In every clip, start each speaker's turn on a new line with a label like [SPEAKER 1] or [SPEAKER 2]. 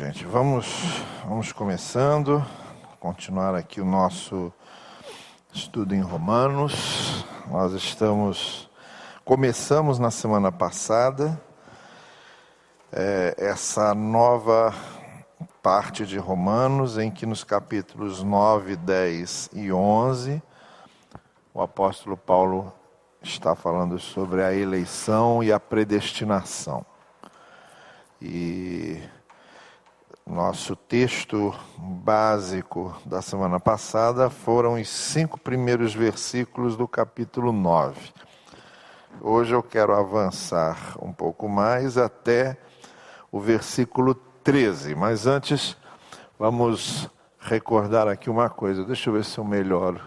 [SPEAKER 1] gente, vamos começando, continuar aqui o nosso estudo em Romanos. Nós começamos na semana passada essa nova parte de Romanos, em que nos capítulos 9, 10 e 11, o apóstolo Paulo está falando sobre a eleição e a predestinação. E nosso texto básico da semana passada foram os 5 primeiros versículos do capítulo 9. Hoje eu quero avançar um pouco mais até o versículo 13. Mas antes, vamos recordar aqui uma coisa. Deixa eu ver se eu melhoro.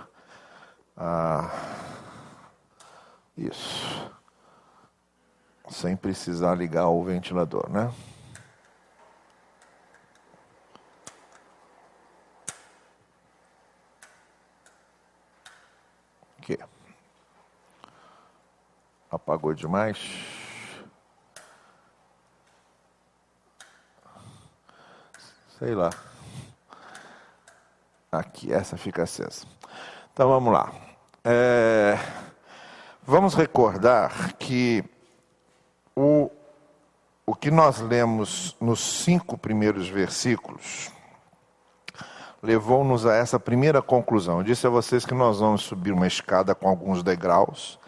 [SPEAKER 1] Isso. Sem precisar ligar o ventilador, né? Aqui. Apagou demais? Sei lá. Aqui, essa fica acesa. Então vamos lá. Vamos recordar que o que nós lemos nos 5 primeiros versículos levou-nos a essa primeira conclusão. Eu disse a vocês que nós vamos subir uma escada com alguns degraus,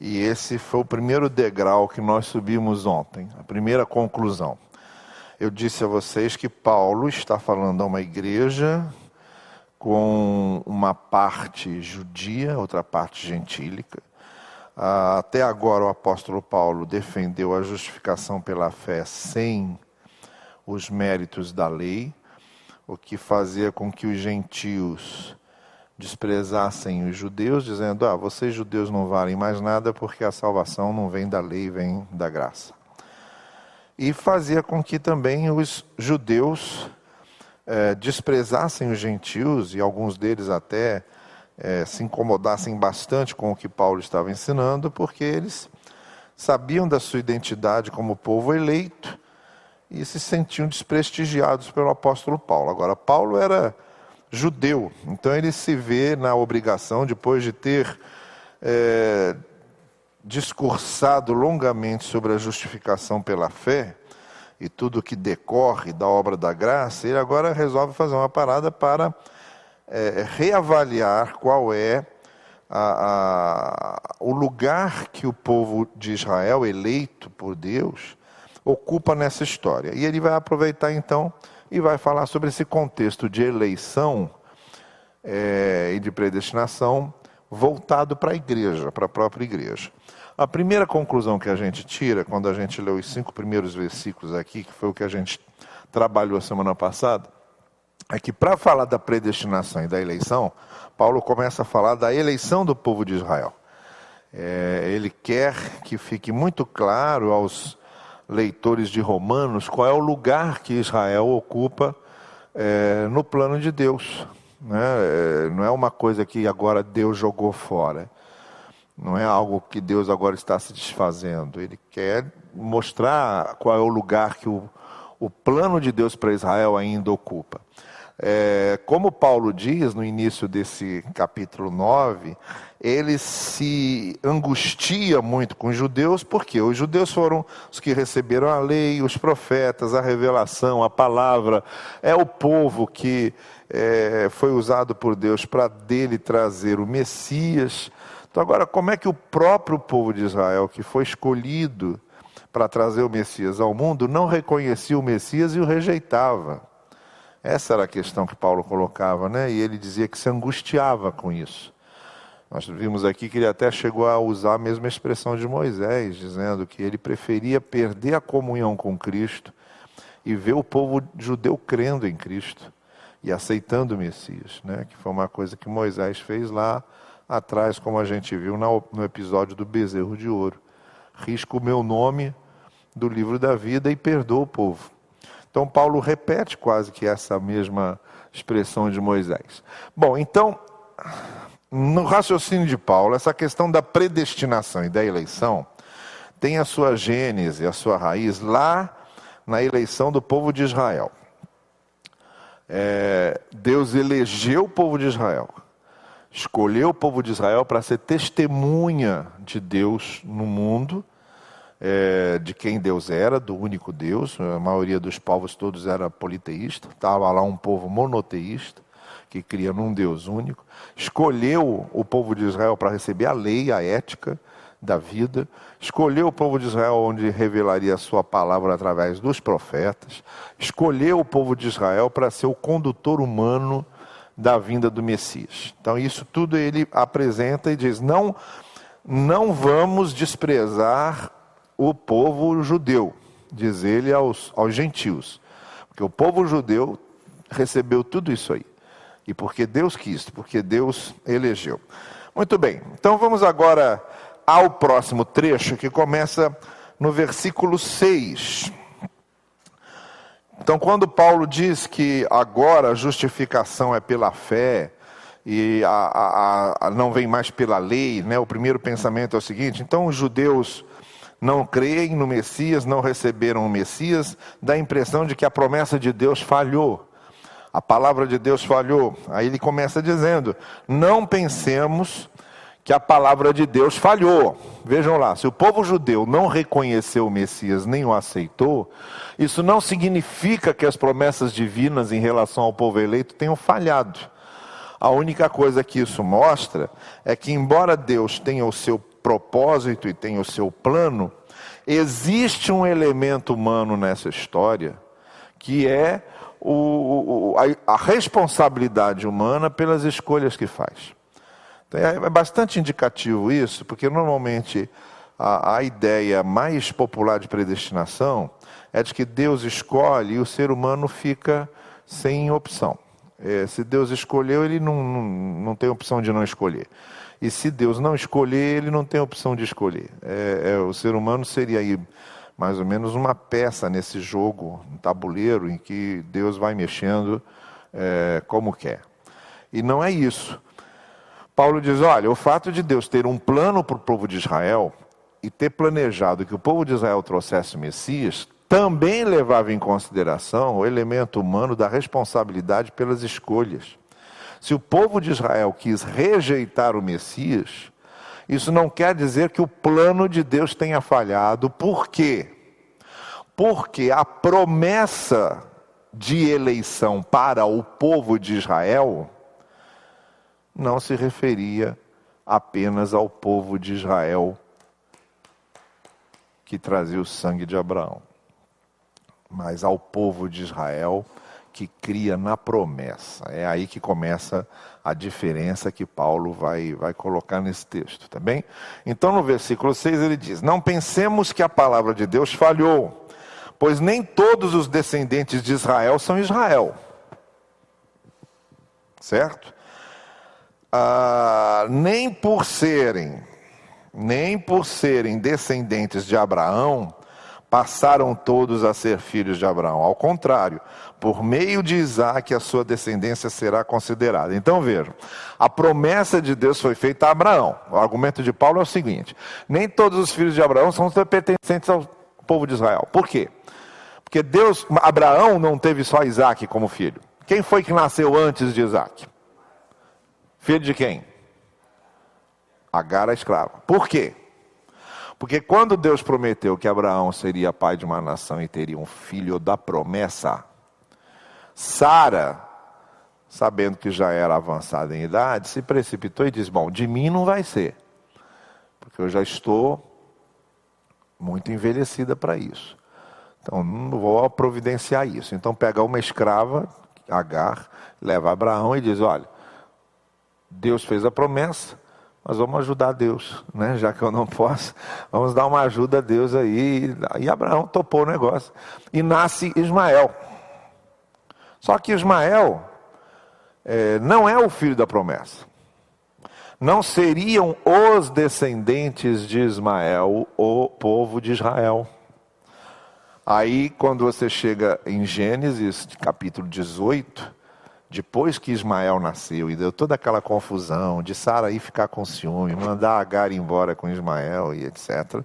[SPEAKER 1] e esse foi o primeiro degrau que nós subimos ontem, a primeira conclusão. Eu disse a vocês que Paulo está falando a uma igreja com uma parte judia, outra parte gentílica. Até agora o apóstolo Paulo defendeu a justificação pela fé sem os méritos da lei, o que fazia com que os gentios desprezassem os judeus, dizendo, vocês judeus não valem mais nada porque a salvação não vem da lei, vem da graça. E fazia com que também os judeus desprezassem os gentios, e alguns deles até se incomodassem bastante com o que Paulo estava ensinando, porque eles sabiam da sua identidade como povo eleito e se sentiam desprestigiados pelo apóstolo Paulo. Agora, Paulo era judeu, então ele se vê na obrigação, depois de ter discursado longamente sobre a justificação pela fé e tudo que decorre da obra da graça, ele agora resolve fazer uma parada para reavaliar qual é o lugar que o povo de Israel, eleito por Deus, ocupa nessa história. E ele vai aproveitar então e vai falar sobre esse contexto de eleição e de predestinação voltado para a igreja, para a própria igreja. A primeira conclusão que a gente tira, quando a gente lê os 5 primeiros versículos aqui, que foi o que a gente trabalhou a semana passada, é que para falar da predestinação e da eleição, Paulo começa a falar da eleição do povo de Israel. Ele quer que fique muito claro aos leitores de Romanos qual é o lugar que Israel ocupa no plano de Deus. Não é uma coisa que agora Deus jogou fora. Não é algo que Deus agora está se desfazendo. Ele quer mostrar qual é o lugar que o plano de Deus para Israel ainda ocupa. Como Paulo diz no início desse capítulo 9, ele se angustia muito com os judeus, porque os judeus foram os que receberam a lei, os profetas, a revelação, a palavra. É o povo que foi usado por Deus para dele trazer o Messias. Então agora, como é que o próprio povo de Israel, que foi escolhido para trazer o Messias ao mundo, não reconhecia o Messias e o rejeitava? Essa era a questão que Paulo colocava, né? E ele dizia que se angustiava com isso. Nós vimos aqui que ele até chegou a usar a mesma expressão de Moisés, dizendo que ele preferia perder a comunhão com Cristo e ver o povo judeu crendo em Cristo e aceitando o Messias, né? Que foi uma coisa que Moisés fez lá atrás, como a gente viu no episódio do bezerro de ouro. Risca o meu nome do livro da vida e perdoa o povo. Então Paulo repete quase que essa mesma expressão de Moisés. Bom, então, no raciocínio de Paulo, essa questão da predestinação e da eleição tem a sua gênese, a sua raiz lá na eleição do povo de Israel. Deus elegeu o povo de Israel, escolheu o povo de Israel para ser testemunha de Deus no mundo, de quem Deus era, do único Deus. A maioria dos povos todos era politeísta, estava lá um povo monoteísta, que cria num Deus único. Escolheu o povo de Israel para receber a lei, a ética da vida. Escolheu o povo de Israel onde revelaria a sua palavra através dos profetas. Escolheu o povo de Israel para ser o condutor humano da vinda do Messias. Então isso tudo ele apresenta e diz, não vamos desprezar o povo judeu, diz ele aos gentios, porque o povo judeu recebeu tudo isso aí, e porque Deus quis, porque Deus elegeu. Muito bem, então vamos agora ao próximo trecho, que começa no versículo 6. Então, quando Paulo diz que agora a justificação é pela fé, e não vem mais pela lei, né? O primeiro pensamento é o seguinte: então os judeus não creem no Messias, não receberam o Messias, dá a impressão de que a promessa de Deus falhou, a palavra de Deus falhou. Aí ele começa dizendo, não pensemos que a palavra de Deus falhou. Vejam lá, se o povo judeu não reconheceu o Messias nem o aceitou, isso não significa que as promessas divinas em relação ao povo eleito tenham falhado. A única coisa que isso mostra é que, embora Deus tenha o seu propósito e tenha o seu plano, existe um elemento humano nessa história, que é a responsabilidade humana pelas escolhas que faz. Então, é bastante indicativo isso, porque normalmente a ideia mais popular de predestinação é de que Deus escolhe e o ser humano fica sem opção. Se Deus escolheu, ele não tem opção de não escolher. E se Deus não escolher, ele não tem opção de escolher. O ser humano seria aí mais ou menos uma peça nesse jogo, um tabuleiro, em que Deus vai mexendo como quer. E não é isso. Paulo diz, olha, o fato de Deus ter um plano para o povo de Israel e ter planejado que o povo de Israel trouxesse o Messias, também levava em consideração o elemento humano da responsabilidade pelas escolhas. Se o povo de Israel quis rejeitar o Messias, isso não quer dizer que o plano de Deus tenha falhado. Por quê? Porque a promessa de eleição para o povo de Israel não se referia apenas ao povo de Israel que trazia o sangue de Abraão, mas ao povo de Israel que cria na promessa. É aí que começa a diferença que Paulo vai colocar nesse texto, tá bem? Então no versículo 6 ele diz, não pensemos que a palavra de Deus falhou, pois nem todos os descendentes de Israel são Israel. Certo? Nem por serem descendentes de Abraão, passaram todos a ser filhos de Abraão. Ao contrário, por meio de Isaac a sua descendência será considerada. Então vejam, a promessa de Deus foi feita a Abraão. O argumento de Paulo é o seguinte, nem todos os filhos de Abraão são pertencentes ao povo de Israel. Por quê? Porque Abraão não teve só Isaac como filho. Quem foi que nasceu antes de Isaac? Filho de quem? Agar, a escrava. Por quê? Porque quando Deus prometeu que Abraão seria pai de uma nação e teria um filho da promessa, Sara, sabendo que já era avançada em idade, se precipitou e disse, bom, de mim não vai ser, porque eu já estou muito envelhecida para isso. Então não vou providenciar isso. Então pega uma escrava, Agar, leva Abraão e diz, olha, Deus fez a promessa, mas vamos ajudar Deus, né? Já que eu não posso, vamos dar uma ajuda a Deus aí. E Abraão topou o negócio. E nasce Ismael. Só que Ismael não é o filho da promessa. Não seriam os descendentes de Ismael o povo de Israel. Aí, quando você chega em Gênesis, capítulo 18... depois que Ismael nasceu e deu toda aquela confusão de Sara aí ficar com ciúme, mandar Agar embora com Ismael e etc.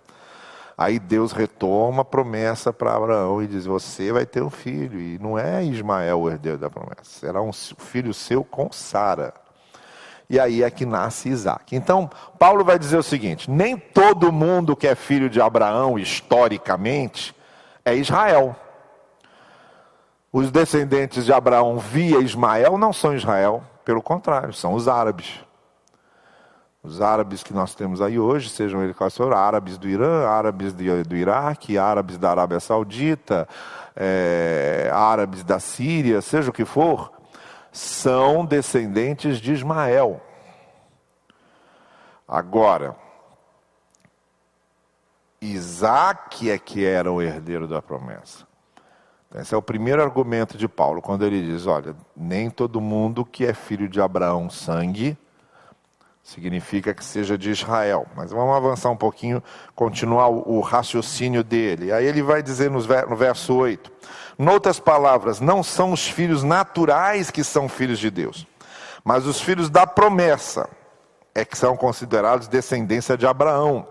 [SPEAKER 1] Aí Deus retoma a promessa para Abraão e diz: você vai ter um filho. E não é Ismael o herdeiro da promessa, será um filho seu com Sara. E aí é que nasce Isaac. Então, Paulo vai dizer o seguinte: nem todo mundo que é filho de Abraão, historicamente, é Israel. Os descendentes de Abraão via Ismael não são Israel, pelo contrário, são os árabes. Os árabes que nós temos aí hoje, sejam eles quais forem, árabes do Irã, árabes do Iraque, árabes da Arábia Saudita, árabes da Síria, seja o que for, são descendentes de Ismael. Agora, Isaac é que era o herdeiro da promessa. Então, esse é o primeiro argumento de Paulo, quando ele diz: olha, nem todo mundo que é filho de Abraão sangue significa que seja de Israel. Mas vamos avançar um pouquinho, continuar o raciocínio dele. Aí ele vai dizer no verso 8: noutras palavras, não são os filhos naturais que são filhos de Deus, mas os filhos da promessa é que são considerados descendência de Abraão.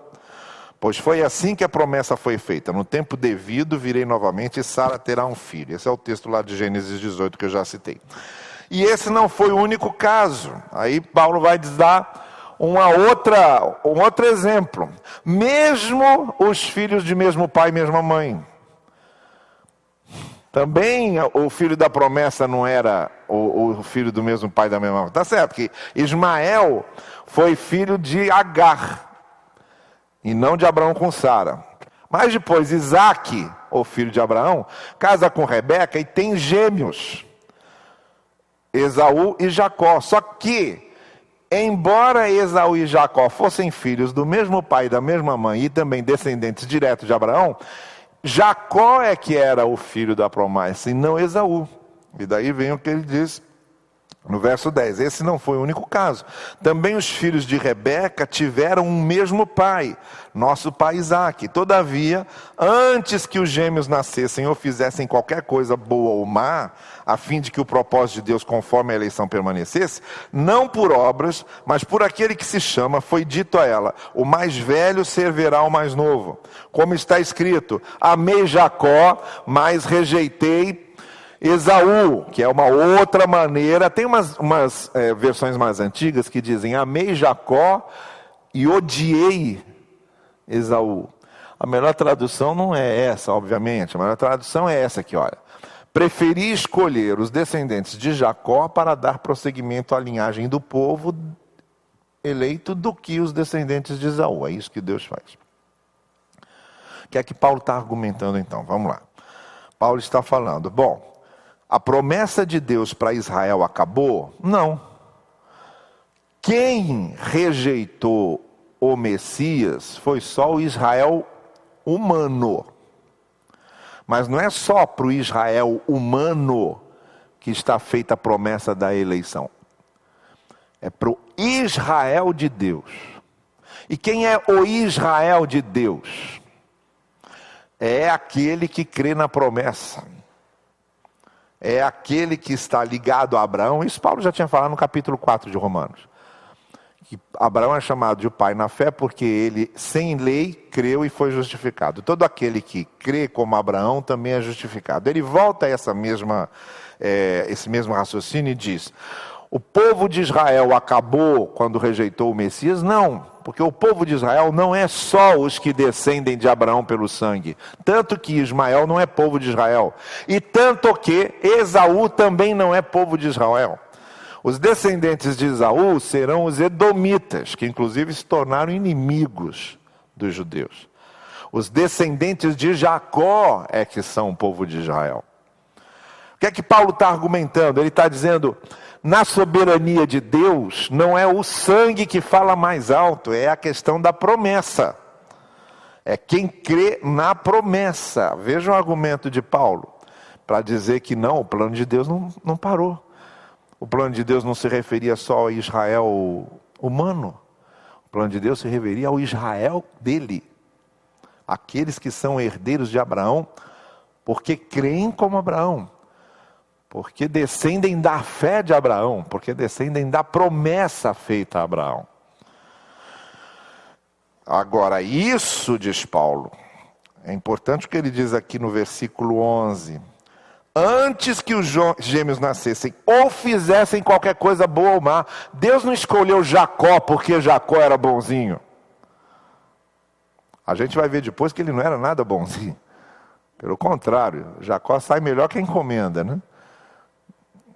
[SPEAKER 1] Pois foi assim que a promessa foi feita: no tempo devido virei novamente e Sara terá um filho. Esse é o texto lá de Gênesis 18 que eu já citei. E esse não foi o único caso. Aí Paulo vai dar um outro exemplo. Mesmo os filhos de mesmo pai e mesma mãe. Também o filho da promessa não era o filho do mesmo pai e da mesma mãe. Tá certo que Ismael foi filho de Agar e não de Abraão com Sara. Mas depois Isaac, o filho de Abraão, casa com Rebeca e tem gêmeos, Esaú e Jacó. Só que, embora Esaú e Jacó fossem filhos do mesmo pai e da mesma mãe e também descendentes diretos de Abraão, Jacó é que era o filho da promessa e não Esaú. E daí vem o que ele diz no verso 10. Esse não foi o único caso. Também os filhos de Rebeca tiveram um mesmo pai, nosso pai Isaque. Todavia, antes que os gêmeos nascessem ou fizessem qualquer coisa boa ou má, a fim de que o propósito de Deus conforme a eleição permanecesse, não por obras, mas por aquele que se chama, foi dito a ela: o mais velho servirá ao mais novo. Como está escrito: amei Jacó, mas rejeitei Esaú, que é uma outra maneira. Tem umas versões mais antigas que dizem: amei Jacó e odiei Esaú. A melhor tradução não é essa, obviamente. A melhor tradução é essa aqui, olha: preferi escolher os descendentes de Jacó para dar prosseguimento à linhagem do povo eleito do que os descendentes de Esaú. É isso que Deus faz. O que é que Paulo está argumentando então? Vamos lá. Paulo está falando: bom, a promessa de Deus para Israel acabou? Não. Quem rejeitou o Messias foi só o Israel humano. Mas não é só para o Israel humano que está feita a promessa da eleição. É para o Israel de Deus. E quem é o Israel de Deus? É aquele que crê na promessa. É aquele que está ligado a Abraão. Isso Paulo já tinha falado no capítulo 4 de Romanos. Que Abraão é chamado de pai na fé porque ele, sem lei, creu e foi justificado. Todo aquele que crê como Abraão também é justificado. Ele volta a esse mesmo raciocínio e diz: o povo de Israel acabou quando rejeitou o Messias? Não, porque o povo de Israel não é só os que descendem de Abraão pelo sangue. Tanto que Ismael não é povo de Israel. E tanto que Esaú também não é povo de Israel. Os descendentes de Esaú serão os edomitas, que inclusive se tornaram inimigos dos judeus. Os descendentes de Jacó é que são o povo de Israel. O que é que Paulo está argumentando? Ele está dizendo: na soberania de Deus, não é o sangue que fala mais alto, é a questão da promessa. É quem crê na promessa. Veja o argumento de Paulo, para dizer que não, o plano de Deus não parou. O plano de Deus não se referia só ao Israel humano. O plano de Deus se referia ao Israel dele. Aqueles que são herdeiros de Abraão, porque creem como Abraão. Porque descendem da fé de Abraão, porque descendem da promessa feita a Abraão. Agora, isso, diz Paulo, É importante o que ele diz aqui no versículo 11. Antes que os gêmeos nascessem, ou fizessem qualquer coisa boa ou má. Deus não escolheu Jacó porque Jacó era bonzinho. A gente vai ver depois que ele não era nada bonzinho. Pelo contrário, Jacó sai melhor que a encomenda, né?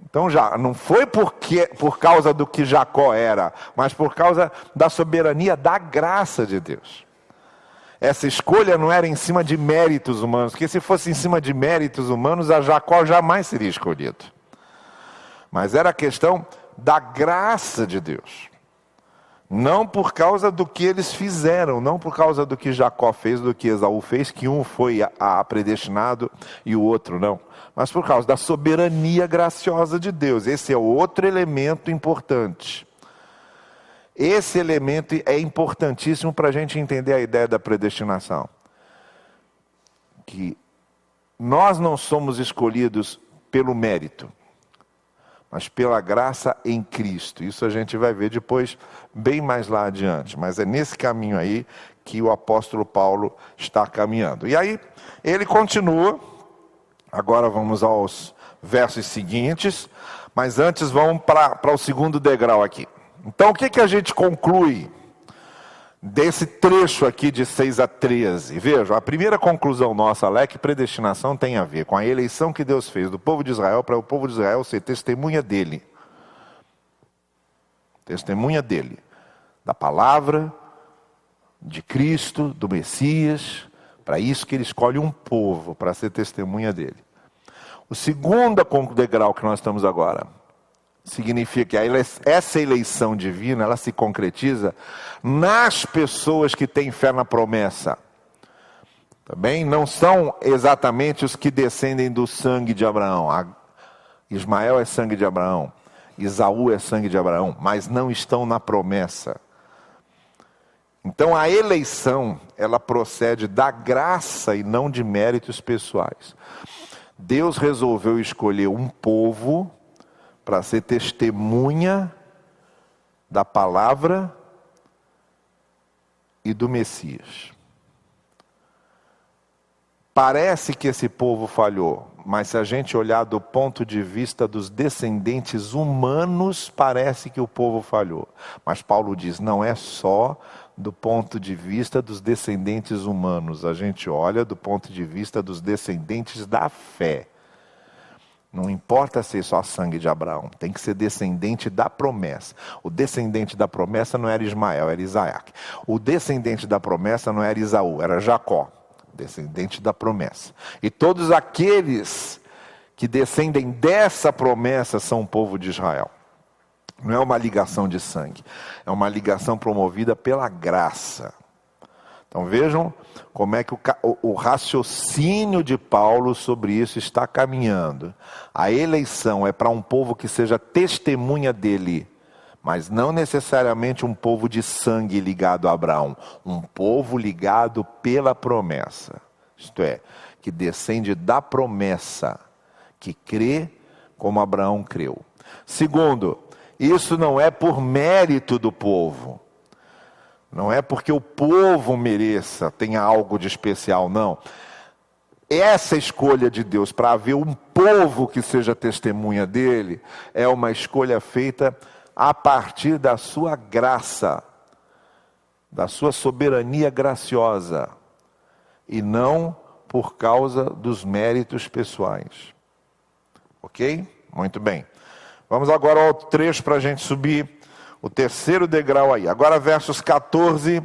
[SPEAKER 1] Então já não foi por causa do que Jacó era, mas por causa da soberania, da graça de Deus. Essa escolha não era em cima de méritos humanos, porque se fosse em cima de méritos humanos, a Jacó jamais seria escolhido. Mas era a questão da graça de Deus. Não por causa do que eles fizeram, não por causa do que Jacó fez, do que Esaú fez, que um foi predestinado e o outro não. Mas por causa da soberania graciosa de Deus. Esse é outro elemento importante. Esse elemento é importantíssimo para a gente entender a ideia da predestinação. Que nós não somos escolhidos pelo mérito, mas pela graça em Cristo. Isso a gente vai ver depois, bem mais lá adiante. Mas é nesse caminho aí que o apóstolo Paulo está caminhando. E aí, ele continua. Agora vamos aos versos seguintes. Mas antes vamos para o segundo degrau aqui. Então, o que a gente conclui desse trecho aqui de 6 a 13? Vejam, a primeira conclusão nossa lá é que predestinação tem a ver com a eleição que Deus fez do povo de Israel para o povo de Israel ser testemunha dele. Testemunha dele. Da palavra, de Cristo, do Messias. Para isso que ele escolhe um povo para ser testemunha dele. O segundo degrau que nós estamos agora significa que essa eleição divina, ela se concretiza nas pessoas que têm fé na promessa. Também não são exatamente os que descendem do sangue de Abraão. Ismael é sangue de Abraão, Esaú é sangue de Abraão, mas não estão na promessa. Então a eleição, ela procede da graça e não de méritos pessoais. Deus resolveu escolher um povo para ser testemunha da palavra e do Messias. Parece que esse povo falhou, mas se a gente olhar do ponto de vista dos descendentes humanos, parece que o povo falhou. Mas Paulo diz, não é só do ponto de vista dos descendentes humanos, a gente olha do ponto de vista dos descendentes da fé. Não importa ser só sangue de Abraão, tem que ser descendente da promessa. O descendente da promessa não era Ismael, era Isaac. O descendente da promessa não era Esaú, era Jacó, descendente da promessa. E todos aqueles que descendem dessa promessa são o povo de Israel. Não é uma ligação de sangue, é uma ligação promovida pela graça. Então vejam como é que o raciocínio de Paulo sobre isso está caminhando. A eleição é para um povo que seja testemunha dele, mas não necessariamente um povo de sangue ligado a Abraão. Um povo ligado pela promessa. Isto é, que descende da promessa, que crê como Abraão creu. Segundo, isso não é por mérito do povo. Não é porque o povo mereça, tenha algo de especial, não. Essa escolha de Deus para haver um povo que seja testemunha dele, é uma escolha feita a partir da sua graça, da sua soberania graciosa, e não por causa dos méritos pessoais. Ok? Muito bem. Vamos agora ao trecho para a gente subir o terceiro degrau aí. Agora versos 14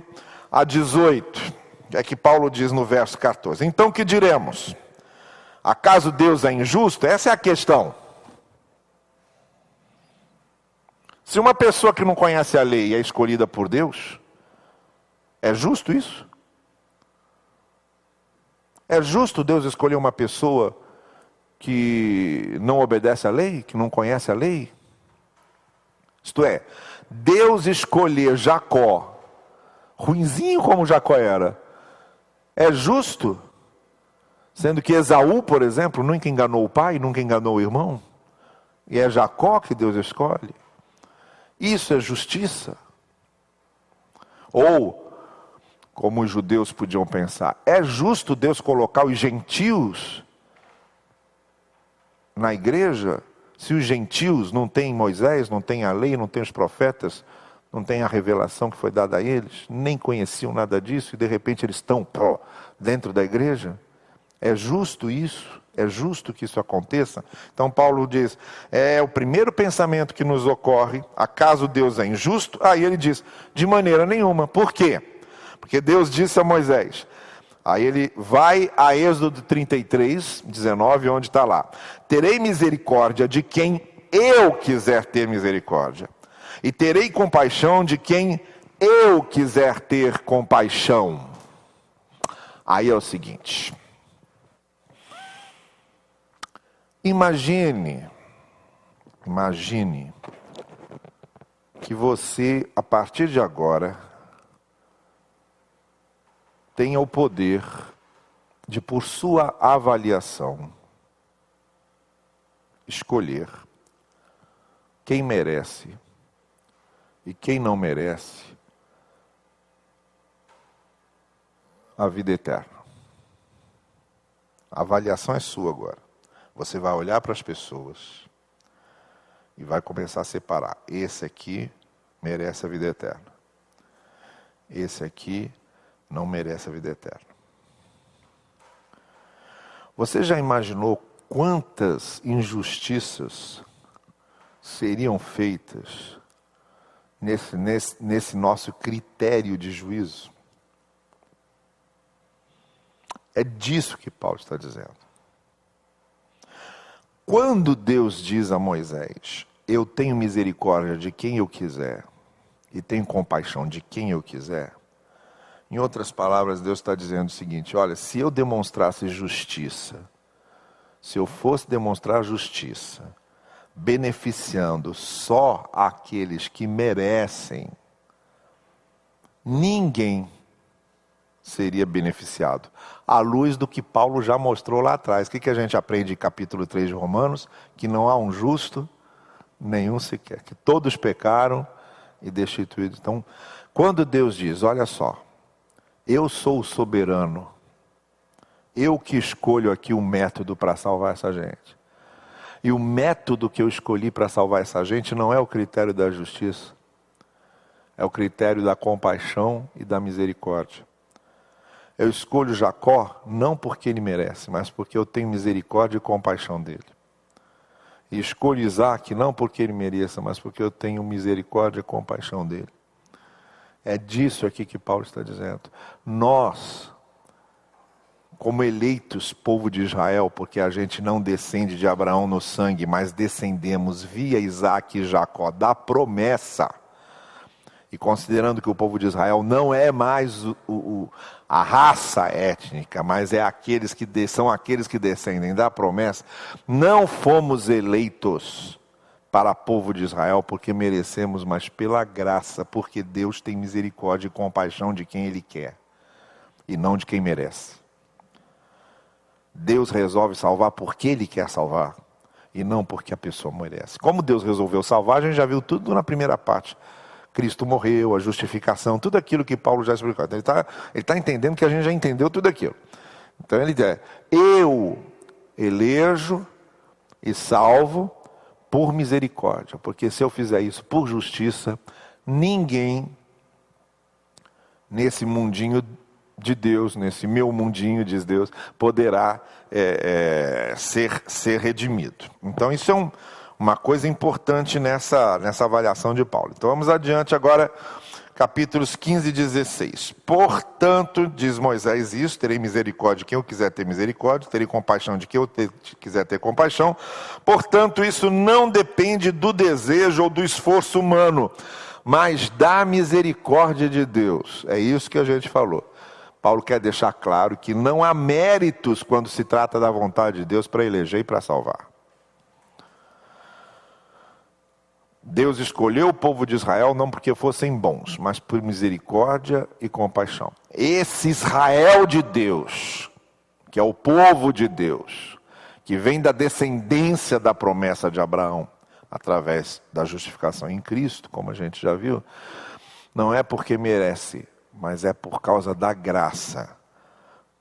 [SPEAKER 1] a 18. É que Paulo diz no verso 14. Então que diremos? Acaso Deus é injusto? Essa é a questão. Se uma pessoa que não conhece a lei é escolhida por Deus, é justo isso? É justo Deus escolher uma pessoa que não obedece à lei, que não conhece a lei? Isto é, Deus escolher Jacó, ruinzinho como Jacó era, é justo? Sendo que Esaú, por exemplo, nunca enganou o pai, nunca enganou o irmão. E é Jacó que Deus escolhe. Isso é justiça? Ou como os judeus podiam pensar. É justo Deus colocar os gentios na igreja, se os gentios não têm Moisés, não têm a lei, não têm os profetas, não têm a revelação que foi dada a eles, nem conheciam nada disso, e de repente eles estão dentro da igreja? É justo isso? É justo que isso aconteça? Então Paulo diz, é o primeiro pensamento que nos ocorre, acaso Deus é injusto? Aí ele diz, de maneira nenhuma. Por quê? Porque Deus disse a Moisés, aí ele vai a Êxodo 33, 19, onde está lá, terei misericórdia de quem eu quiser ter misericórdia, e terei compaixão de quem eu quiser ter compaixão. Aí é o seguinte, imagine que você, a partir de agora, tenha o poder de, por sua avaliação, escolher quem merece e quem não merece a vida eterna. A avaliação é sua agora. Você vai olhar para as pessoas e vai começar a separar. Esse aqui merece a vida eterna. Esse aqui não merece a vida eterna. Você já imaginou quantas injustiças seriam feitas nesse nosso critério de juízo? É disso que Paulo está dizendo. Quando Deus diz a Moisés, eu tenho misericórdia de quem eu quiser e tenho compaixão de quem eu quiser, em outras palavras, Deus está dizendo o seguinte, olha, se eu demonstrasse justiça, se eu fosse demonstrar justiça, beneficiando só aqueles que merecem, ninguém seria beneficiado, à luz do que Paulo já mostrou lá atrás. O que a gente aprende em capítulo 3 de Romanos? Que não há um justo, nenhum sequer, que todos pecaram e destituídos. Então, quando Deus diz, olha só, eu sou o soberano, eu que escolho aqui o método para salvar essa gente. E o método que eu escolhi para salvar essa gente não é o critério da justiça, é o critério da compaixão e da misericórdia. Eu escolho Jacó não porque ele merece, mas porque eu tenho misericórdia e compaixão dele. E escolho Isaac não porque ele mereça, mas porque eu tenho misericórdia e compaixão dele. É disso aqui que Paulo está dizendo. Nós, como eleitos povo de Israel, porque a gente não descende de Abraão no sangue, mas descendemos via Isaac e Jacó da promessa, e considerando que o povo de Israel não é mais a raça étnica, mas é são aqueles que descendem da promessa, não fomos eleitos para o povo de Israel porque merecemos, mas pela graça, porque Deus tem misericórdia e compaixão de quem Ele quer, e não de quem merece. Deus resolve salvar porque Ele quer salvar, e não porque a pessoa merece. Como Deus resolveu salvar, a gente já viu tudo na primeira parte. Cristo morreu, a justificação, tudo aquilo que Paulo já explicou. Então, ele está entendendo que a gente já entendeu tudo aquilo. Então ele diz, eu elejo e salvo por misericórdia, porque se eu fizer isso por justiça, ninguém nesse mundinho de Deus, nesse meu mundinho, diz Deus, poderá ser redimido. Então isso é uma coisa importante nessa avaliação de Paulo. Então vamos adiante agora, capítulos 15 e 16. Portanto, diz Moisés isso, terei misericórdia de quem eu quiser ter misericórdia, terei compaixão de quem eu quiser ter compaixão. Portanto, isso não depende do desejo ou do esforço humano, mas da misericórdia de Deus. É isso que a gente falou. Paulo quer deixar claro que não há méritos quando se trata da vontade de Deus para eleger e para salvar. Deus escolheu o povo de Israel não porque fossem bons, mas por misericórdia e compaixão. Esse Israel de Deus, que é o povo de Deus, que vem da descendência da promessa de Abraão, através da justificação em Cristo, como a gente já viu, não é porque merece, mas é por causa da graça,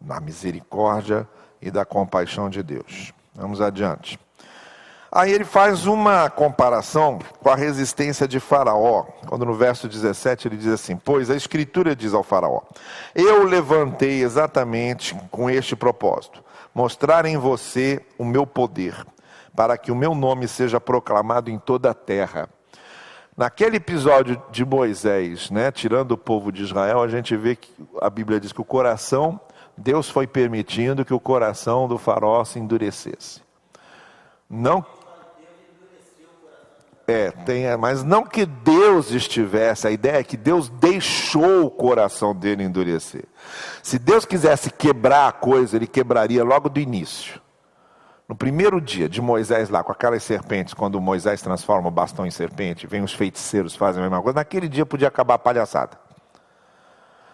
[SPEAKER 1] da misericórdia e da compaixão de Deus. Vamos adiante. Aí ele faz uma comparação com a resistência de Faraó, quando no verso 17 ele diz assim: pois a Escritura diz ao Faraó: eu levantei exatamente com este propósito, mostrar em você o meu poder, para que o meu nome seja proclamado em toda a terra. Naquele episódio de Moisés, tirando o povo de Israel, a gente vê que a Bíblia diz que o coração, Deus foi permitindo que o coração do Faraó se endurecesse. Mas não que Deus estivesse, a ideia é que Deus deixou o coração dele endurecer. Se Deus quisesse quebrar a coisa, ele quebraria logo do início. No primeiro dia de Moisés lá, com aquelas serpentes, quando Moisés transforma o bastão em serpente, vem os feiticeiros, fazem a mesma coisa, naquele dia podia acabar a palhaçada.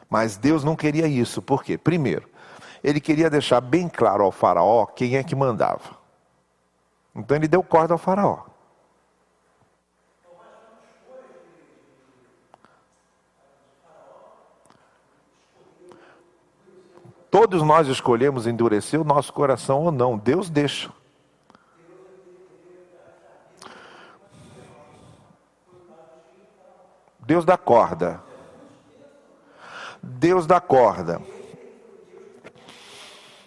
[SPEAKER 1] Mas Deus não queria isso, por quê? Primeiro, ele queria deixar bem claro ao Faraó quem é que mandava. Então ele deu corda ao Faraó. Todos nós escolhemos endurecer o nosso coração ou não. Deus deixa. Deus dá corda. Deus dá corda.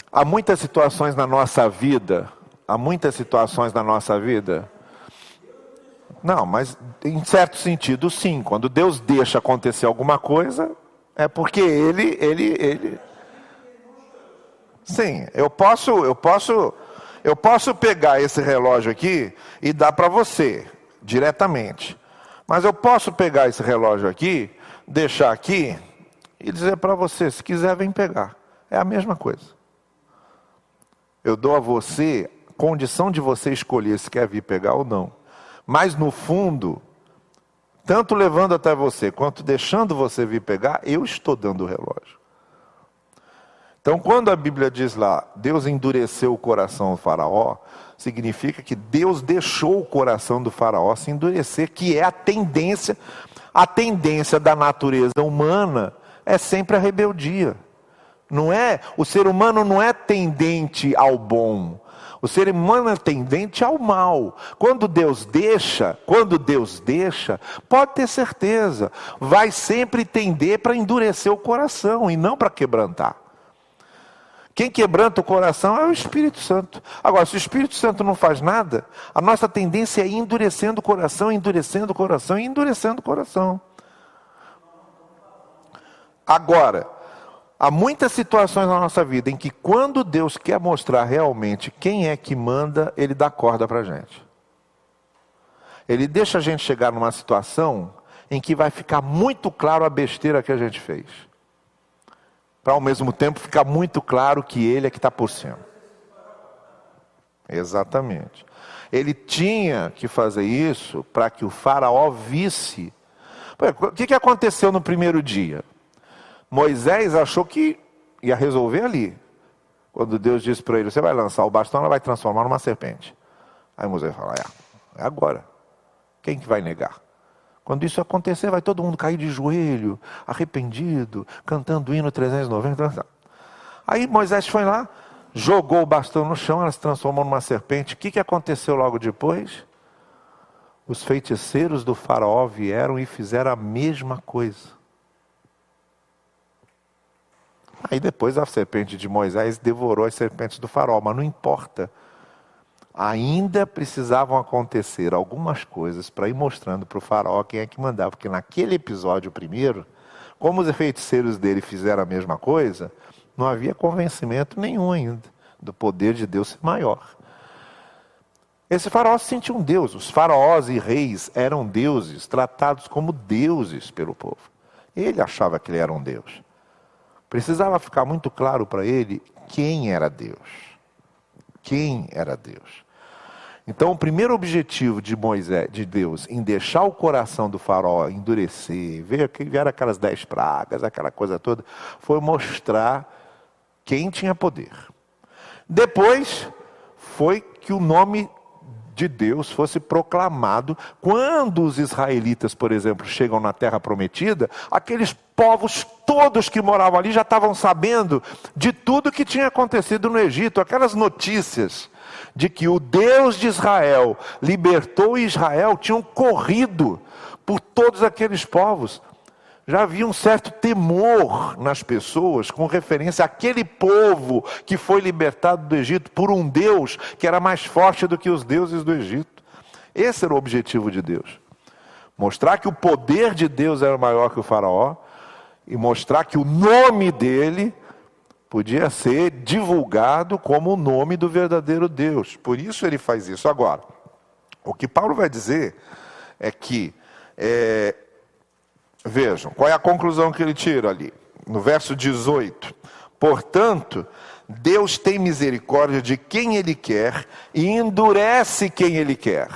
[SPEAKER 1] Há muitas situações na nossa vida. Não, mas em certo sentido sim. Quando Deus deixa acontecer alguma coisa, é porque Ele... Sim, eu posso pegar esse relógio aqui e dar para você, diretamente. Mas eu posso pegar esse relógio aqui, deixar aqui e dizer para você, se quiser vem pegar. É a mesma coisa. Eu dou a você condição de você escolher se quer vir pegar ou não. Mas no fundo, tanto levando até você, quanto deixando você vir pegar, eu estou dando o relógio. Então, quando a Bíblia diz lá, Deus endureceu o coração do Faraó, significa que Deus deixou o coração do Faraó se endurecer, que é a tendência da natureza humana é sempre a rebeldia. O ser humano não é tendente ao bom, o ser humano é tendente ao mal. Quando Deus deixa, pode ter certeza, vai sempre tender para endurecer o coração e não para quebrantar. Quem quebranta o coração é o Espírito Santo. Agora, se o Espírito Santo não faz nada, a nossa tendência é ir endurecendo o coração, endurecendo o coração e endurecendo o coração. Agora, há muitas situações na nossa vida em que quando Deus quer mostrar realmente quem é que manda, Ele dá corda para a gente. Ele deixa a gente chegar numa situação em que vai ficar muito claro a besteira que a gente fez. Para ao mesmo tempo ficar muito claro que Ele é que está por cima. Exatamente. Ele tinha que fazer isso para que o Faraó visse. O que aconteceu no primeiro dia? Moisés achou que ia resolver ali. Quando Deus disse para ele, você vai lançar o bastão, ela vai transformar numa serpente. Aí Moisés fala, é agora. Quem que vai negar? Quando isso acontecer, vai todo mundo cair de joelho, arrependido, cantando o hino 390. Aí Moisés foi lá, jogou o bastão no chão, ela se transformou numa serpente. O que aconteceu logo depois? Os feiticeiros do Faraó vieram e fizeram a mesma coisa. Aí depois a serpente de Moisés devorou as serpentes do Faraó, mas não importa. Ainda precisavam acontecer algumas coisas para ir mostrando para o Faraó quem é que mandava. Porque naquele episódio primeiro, como os feiticeiros dele fizeram a mesma coisa, não havia convencimento nenhum ainda do poder de Deus ser maior. Esse Faraó se sentia um Deus. Os faraós e reis eram deuses, tratados como deuses pelo povo. Ele achava que ele era um Deus. Precisava ficar muito claro para ele quem era Deus. Quem era Deus? Então, o primeiro objetivo de Deus, em deixar o coração do Faraó endurecer, vieram aquelas 10 pragas, aquela coisa toda, foi mostrar quem tinha poder. Depois, foi que o nome de Deus fosse proclamado. Quando os israelitas, por exemplo, chegam na terra prometida, aqueles povos todos que moravam ali já estavam sabendo de tudo que tinha acontecido no Egito. Aquelas notícias de que o Deus de Israel libertou Israel tinham corrido por todos aqueles povos. Já havia um certo temor nas pessoas com referência àquele povo que foi libertado do Egito por um Deus que era mais forte do que os deuses do Egito. Esse era o objetivo de Deus. Mostrar que o poder de Deus era maior que o faraó e mostrar que o nome dele podia ser divulgado como o nome do verdadeiro Deus. Por isso ele faz isso. Agora, o que Paulo vai dizer é que, vejam, qual é a conclusão que ele tira ali? No verso 18. Portanto, Deus tem misericórdia de quem Ele quer e endurece quem Ele quer.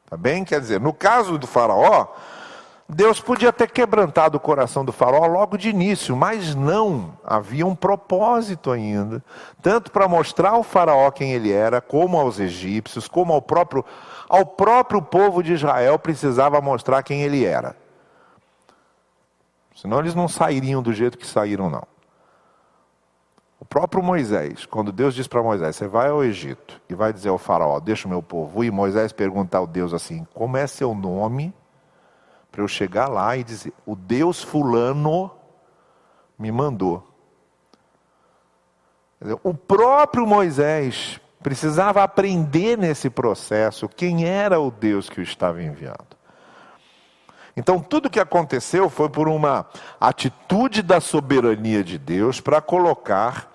[SPEAKER 1] Tá bem? Quer dizer, no caso do faraó, Deus podia ter quebrantado o coração do faraó logo de início, mas não, havia um propósito ainda, tanto para mostrar ao faraó quem ele era, como aos egípcios, como ao próprio povo de Israel precisava mostrar quem ele era. Senão eles não sairiam do jeito que saíram, não. O próprio Moisés, quando Deus diz para Moisés, você vai ao Egito e vai dizer ao faraó, deixa o meu povo ir, e Moisés pergunta ao Deus assim, como é seu nome? Para eu chegar lá e dizer, o Deus fulano me mandou. O próprio Moisés precisava aprender nesse processo quem era o Deus que o estava enviando. Então tudo que aconteceu foi por uma atitude da soberania de Deus para colocar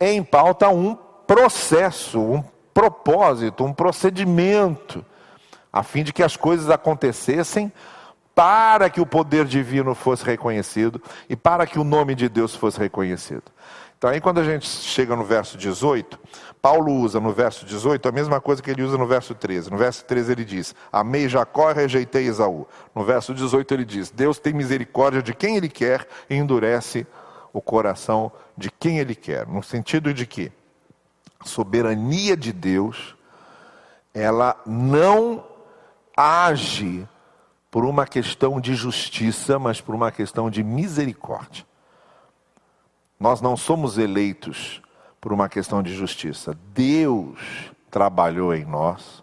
[SPEAKER 1] em pauta um processo, um propósito, um procedimento, a fim de que as coisas acontecessem para que o poder divino fosse reconhecido e para que o nome de Deus fosse reconhecido. Então aí quando a gente chega no verso 18, Paulo usa no verso 18 a mesma coisa que ele usa no verso 13. No verso 13 ele diz, amei Jacó e rejeitei Esaú. No verso 18 ele diz, Deus tem misericórdia de quem Ele quer e endurece o coração de quem Ele quer. No sentido de que a soberania de Deus, ela não age por uma questão de justiça, mas por uma questão de misericórdia. Nós não somos eleitos por uma questão de justiça. Deus trabalhou em nós,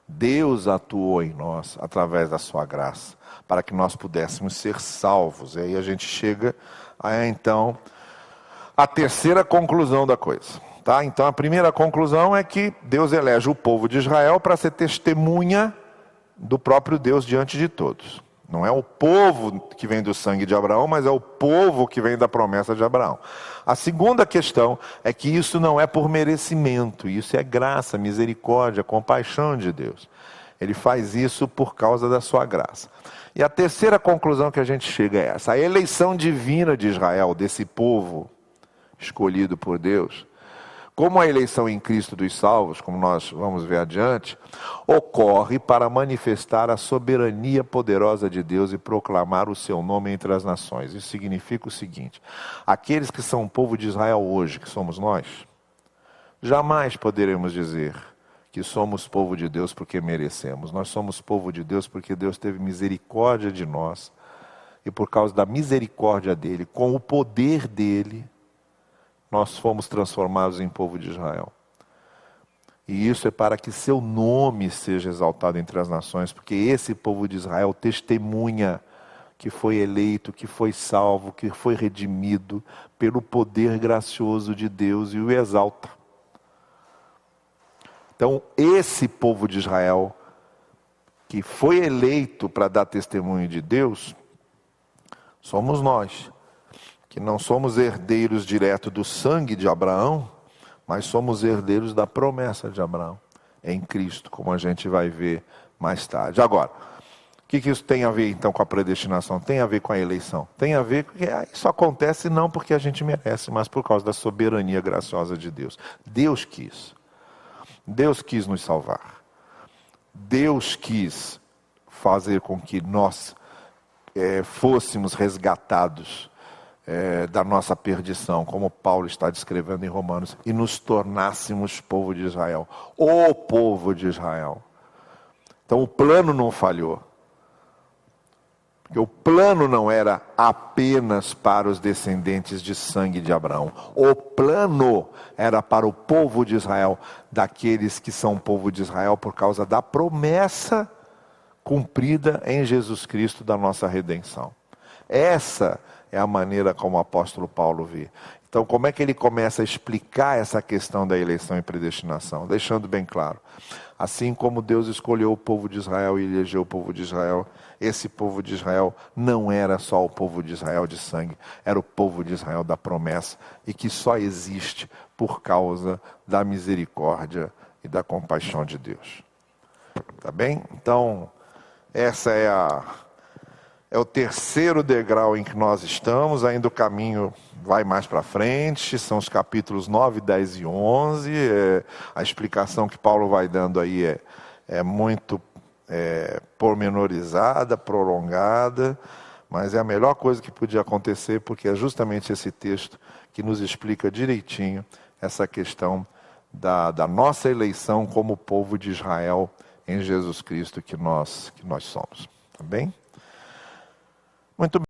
[SPEAKER 1] Deus atuou em nós através da sua graça, para que nós pudéssemos ser salvos. E aí a gente chega então à terceira conclusão da coisa. Tá? Então a primeira conclusão é que Deus elege o povo de Israel para ser testemunha do próprio Deus diante de todos. Não é o povo que vem do sangue de Abraão, mas é o povo que vem da promessa de Abraão. A segunda questão é que isso não é por merecimento, isso é graça, misericórdia, compaixão de Deus. Ele faz isso por causa da sua graça. E a terceira conclusão que a gente chega é essa: a eleição divina de Israel, desse povo escolhido por Deus, como a eleição em Cristo dos salvos, como nós vamos ver adiante, ocorre para manifestar a soberania poderosa de Deus e proclamar o seu nome entre as nações. Isso significa o seguinte: aqueles que são o povo de Israel hoje, que somos nós, jamais poderemos dizer que somos povo de Deus porque merecemos. Nós somos povo de Deus porque Deus teve misericórdia de nós, e por causa da misericórdia dele, com o poder dele, nós fomos transformados em povo de Israel. E isso é para que seu nome seja exaltado entre as nações, porque esse povo de Israel testemunha que foi eleito, que foi salvo, que foi redimido pelo poder gracioso de Deus e o exalta. Então, esse povo de Israel, que foi eleito para dar testemunho de Deus, somos nós, que não somos herdeiros direto do sangue de Abraão, mas somos herdeiros da promessa de Abraão, em Cristo, como a gente vai ver mais tarde. Agora, o que isso tem a ver então com a predestinação? Tem a ver com a eleição? Tem a ver com que isso acontece não porque a gente merece, mas por causa da soberania graciosa de Deus. Deus quis nos salvar. Deus quis fazer com que nós fôssemos resgatados da nossa perdição, como Paulo está descrevendo em Romanos, e nos tornássemos povo de Israel, o povo de Israel. Então o plano não falhou, Porque o plano não era apenas para os descendentes de sangue de Abraão. O plano era para o povo de Israel, daqueles que são povo de Israel por causa da promessa cumprida em Jesus Cristo da nossa redenção. Essa é a maneira como o apóstolo Paulo vê. Então, como é que ele começa a explicar essa questão da eleição e predestinação? Deixando bem claro, assim como Deus escolheu o povo de Israel e elegeu o povo de Israel, esse povo de Israel não era só o povo de Israel de sangue, era o povo de Israel da promessa, e que só existe por causa da misericórdia e da compaixão de Deus. Tá bem? Então, essa é o terceiro degrau em que nós estamos. Ainda o caminho vai mais para frente, são os capítulos 9, 10 e 11. A explicação que Paulo vai dando aí é muito pormenorizada, prolongada, mas é a melhor coisa que podia acontecer, porque é justamente esse texto que nos explica direitinho essa questão da nossa eleição como povo de Israel em Jesus Cristo que nós somos. Tá bem? Muito bem.